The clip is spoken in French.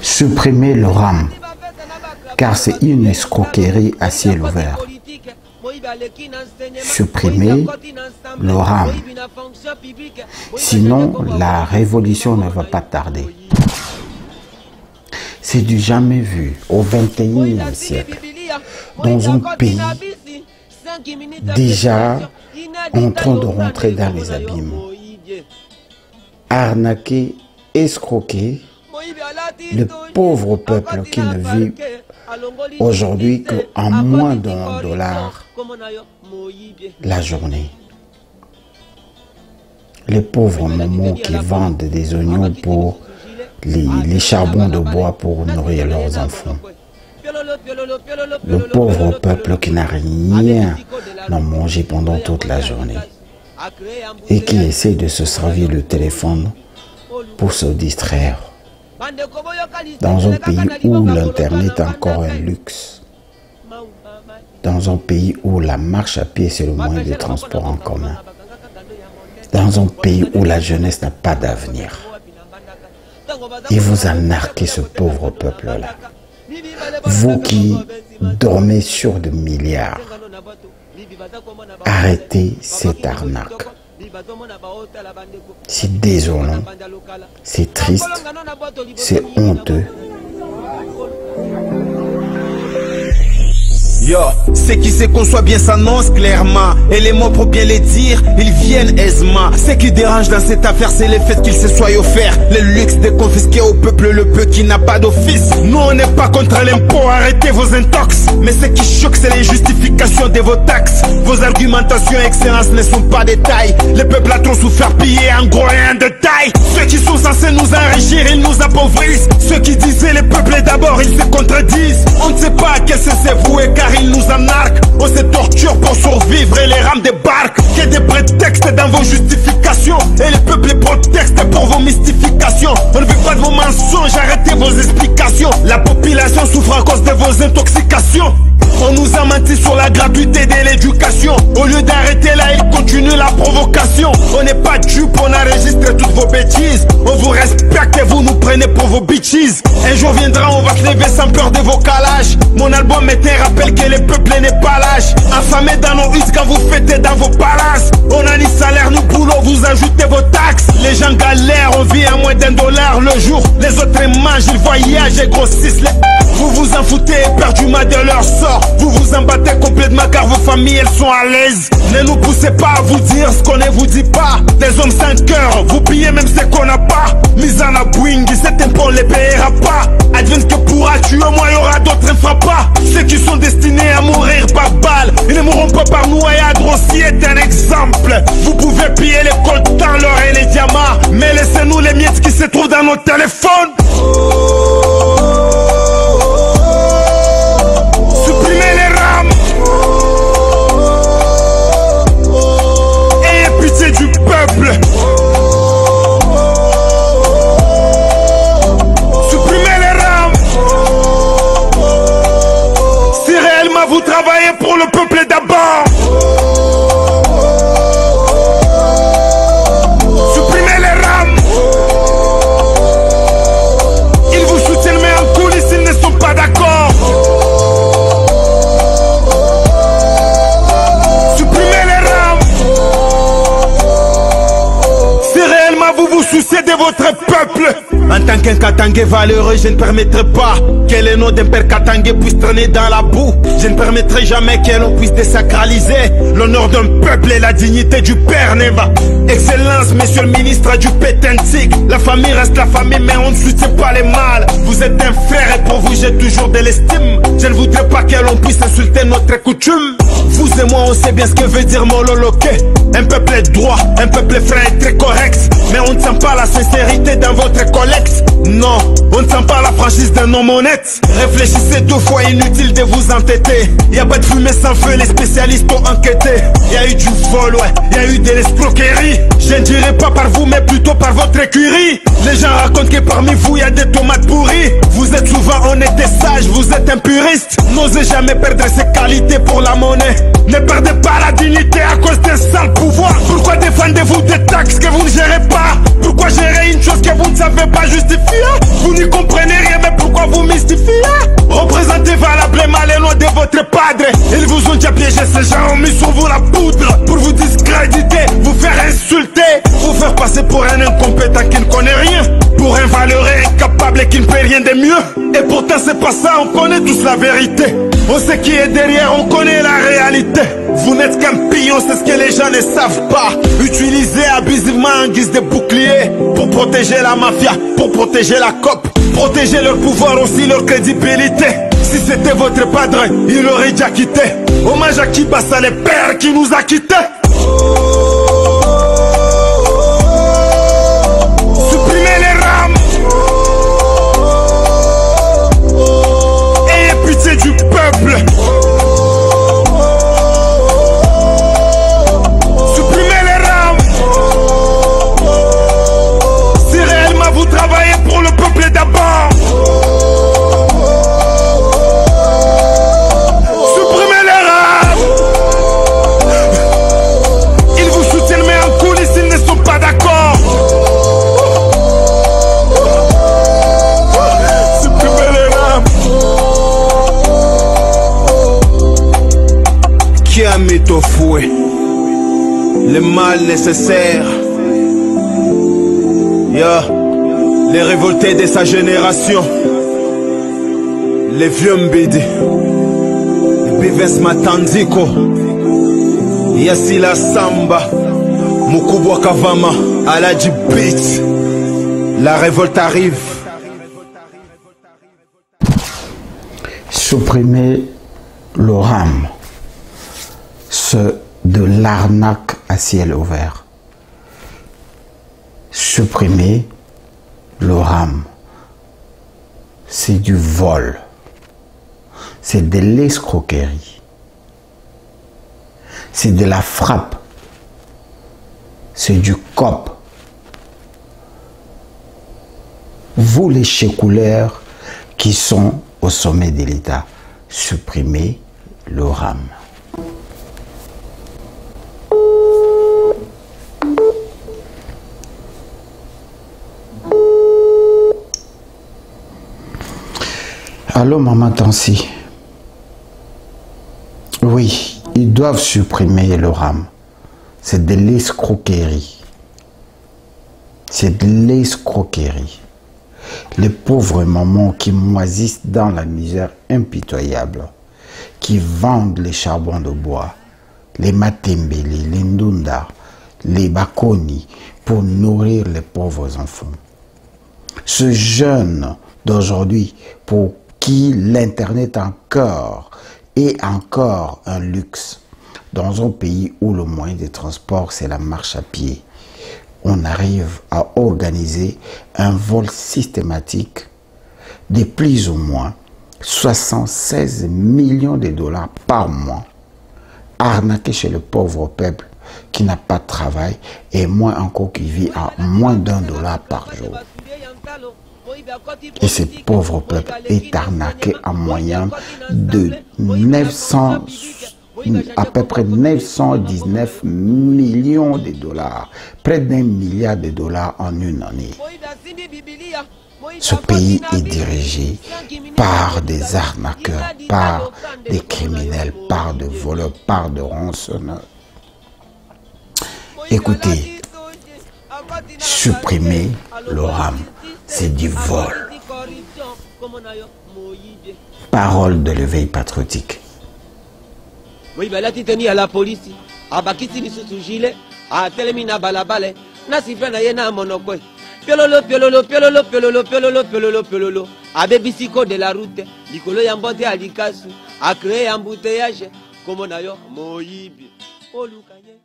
Supprimez le RAM, car c'est une escroquerie à ciel ouvert. Supprimez le RAM, sinon la révolution ne va pas tarder. C'est du jamais vu au XXIe siècle, dans un pays déjà en train de rentrer dans les abîmes. Arnaqué, escroqué, le pauvre peuple qui ne vit aujourd'hui qu'à moins d'$1 la journée. Les pauvres mamans qui vendent des oignons pour les charbons de bois pour nourrir leurs enfants. Le pauvre peuple qui n'a rien à manger pendant toute la journée et qui essaie de se servir le téléphone pour se distraire. Dans un pays où l'internet est encore un luxe, dans un pays où la marche à pied c'est le moyen de transport en commun, dans un pays où la jeunesse n'a pas d'avenir, et vous arnaquez ce pauvre peuple-là. Vous qui dormez sur des milliards, arrêtez cette arnaque. C'est désolant, c'est triste, c'est honteux. Yo, ceux qui se conçoivent bien s'annoncent clairement. Et les mots pour bien les dire, ils viennent aisément. Ce qui dérange dans cette affaire, c'est le fait qu'il se soit offert le luxe de confisquer au peuple le peu qui n'a pas d'office. Nous on n'est pas contre l'impôt, arrêtez vos intox. Mais ce qui choque, c'est les justifications de vos taxes. Vos argumentations excellence ne sont pas détails. Le peuple a trop souffert, pillé en gros et en détail. Ceux qui sont censés nous enrichir, ils nous appauvrissent. Ceux qui disaient le peuple est d'abord, ils se contredisent. On ne sait pas à quel c'est voué car ils nous embarquent. On se torture pour survivre et les rames débarquent. Que des prétextes dans vos justifications et le peuple les prétexte pour vos mystifications. On ne veut pas de vos mensonges, arrêtez vos explications. La population souffre à cause de vos intoxications. On nous a menti sur la gratuité de l'éducation. Au lieu d'arrêter là, ils continuent la provocation. On n'est pas dupe, on enregistre toutes vos bêtises. On vous respecte et vous nous prenez pour vos bitches. Un jour viendra, on va se lever sans peur de vos calages. Mon album est un rappel que le peuple n'est pas lâche. Affamés dans nos huttes quand vous fêtez dans vos palaces. On a ni salaire, ni boulot, vous ajoutez vos taxes. Les gens galèrent, on vit à moins d'$1 le jour. Les autres mangent, ils voyagent et grossissent les... Vous vous en foutez éperdument de leur sort. Vous vous en battez complètement car vos familles elles sont à l'aise. Ne nous poussez pas à vous dire ce qu'on ne vous dit pas. Des hommes sans cœur, vous pillez même ce qu'on n'a pas. Mise en abouing, cet impôt on les payera pas. Advienne que pourra-tu, au moins il y aura d'autres infrappas. Ceux qui sont destinés à mourir par balle, ils ne mourront pas par noyade. Rossi est un exemple. Vous pouvez piller les coltans, l'or et les diamants, mais laissez-nous les miettes qui se trouvent dans nos téléphones. Supprimez les rames. Ayez pitié du peuple. Supprimez les rames. Si réellement vous travaillez pour le peuple d'abord. Supprimez les rames. Ils vous soutiennent mais en coulisses ils ne sont pas d'accord. Vous vous souciez de votre peuple. En tant qu'un Katangais valeureux, je ne permettrai pas que le nom d'un père Katangais puisse traîner dans la boue. Je ne permettrai jamais que l'on puisse désacraliser l'honneur d'un peuple et la dignité du père Neva. Excellence, monsieur le ministre du Pétentique. La famille reste la famille, mais on ne soutient pas les mâles. Vous êtes un frère et pour vous j'ai toujours de l'estime. Je ne voudrais pas que l'on puisse insulter notre coutume. Vous et moi on sait bien ce que veut dire mololoqué. Un peuple est droit, un peuple est frère et très correct. Mais on ne sent pas la sincérité dans votre collecte. Non, on ne sent pas la franchise d'un homme honnête. Réfléchissez 2 fois, inutile de vous entêter. Y'a pas de fumée sans feu, les spécialistes ont enquêté. Y'a eu du vol, ouais, y'a eu de l'escroquerie. Je ne dirais pas par vous, mais plutôt par votre écurie. Les gens racontent que parmi vous y'a des tomates pourries. Vous êtes souvent honnête et sage, vous êtes un puriste. N'osez jamais perdre ses qualités pour la monnaie. Ne perdez pas la dignité à cause d'un sale pouvoir. Pourquoi défendez-vous des taxes que vous ne gérez pas? Pourquoi gérer une chose que vous ne savez pas justifier? Vous n'y comprenez rien, mais vous mystifier. Représentez valablement les noms de votre padre. Ils vous ont déjà piégé, ces gens ont mis sur vous la poudre pour vous discréditer, vous faire insulter, vous faire passer pour un incompétent qui ne connaît rien, pour un valeureux incapable qui ne fait rien de mieux. Et pourtant c'est pas ça, on connaît tous la vérité. On sait qui est derrière, on connaît la réalité. Vous n'êtes qu'un pion, c'est ce que les gens ne savent pas. Utilisé abusivement en guise de bouclier pour protéger la mafia, pour protéger la COP, protéger leur pouvoir aussi, leur crédibilité. Si c'était votre padre, il aurait déjà quitté. Hommage à Kibassa, le père qui nous a quittés. Supprimez les rames. Ayez pitié du peuple. Supprimez les rames. Si réellement vous travaillez pour le peuple d'abord, supprimez les rames. Ils vous soutiennent mais en coulisses ils ne sont pas d'accord. Supprimez les rames. Qui a mis au fouet le mal nécessaire? Les révoltés de sa génération, les vieux Mbidi, les Bives Matandiko, Yassila Samba, Mukubwa Kavama, Aladji Beat. La révolte arrive. Supprimer le RAM, ce de l'arnaque à ciel ouvert. Supprimer le RAM, c'est du vol, c'est de l'escroquerie, c'est de la frappe, c'est du cop. Vous les chécouleurs qui sont au sommet de l'État, supprimez le RAM. Allô, maman Tansi. Oui, ils doivent supprimer le RAM. C'est de l'escroquerie. C'est de l'escroquerie. Les pauvres mamans qui moisissent dans la misère impitoyable, qui vendent les charbons de bois, les matembele, les ndunda, les bakoni, pour nourrir les pauvres enfants. Ce jeune d'aujourd'hui, pour qui l'Internet est encore un luxe, dans un pays où le moyen de transport c'est la marche à pied, on arrive à organiser un vol systématique de plus ou moins 76 millions de dollars par mois, arnaqué chez le pauvre peuple qui n'a pas de travail et moins encore qui vit à moins d'$1 par jour. Et ce pauvre peuple est arnaqué en moyenne de à peu près 919 millions de dollars, près d'1 milliard de dollars en une année. Ce pays est dirigé par des arnaqueurs, par des criminels, par des voleurs, par des rançonneurs. Écoutez, supprimer le RAM, c'est du vol. Parole de l'éveil patriotique. Oui, mais là, tu t'es à la police. Ah, bah, qui s'est mis sous gilet? Ah, télémina balabale. N'a si fait n'a monokwe. Piololo, piololo, piololo, piololo, piololo, piololo, piololo. A bébisico de la route. Nicolo yambote à l'ikasu. A créé un embouteillage. Comme on a yo, moïbi. Oh, Lukaye.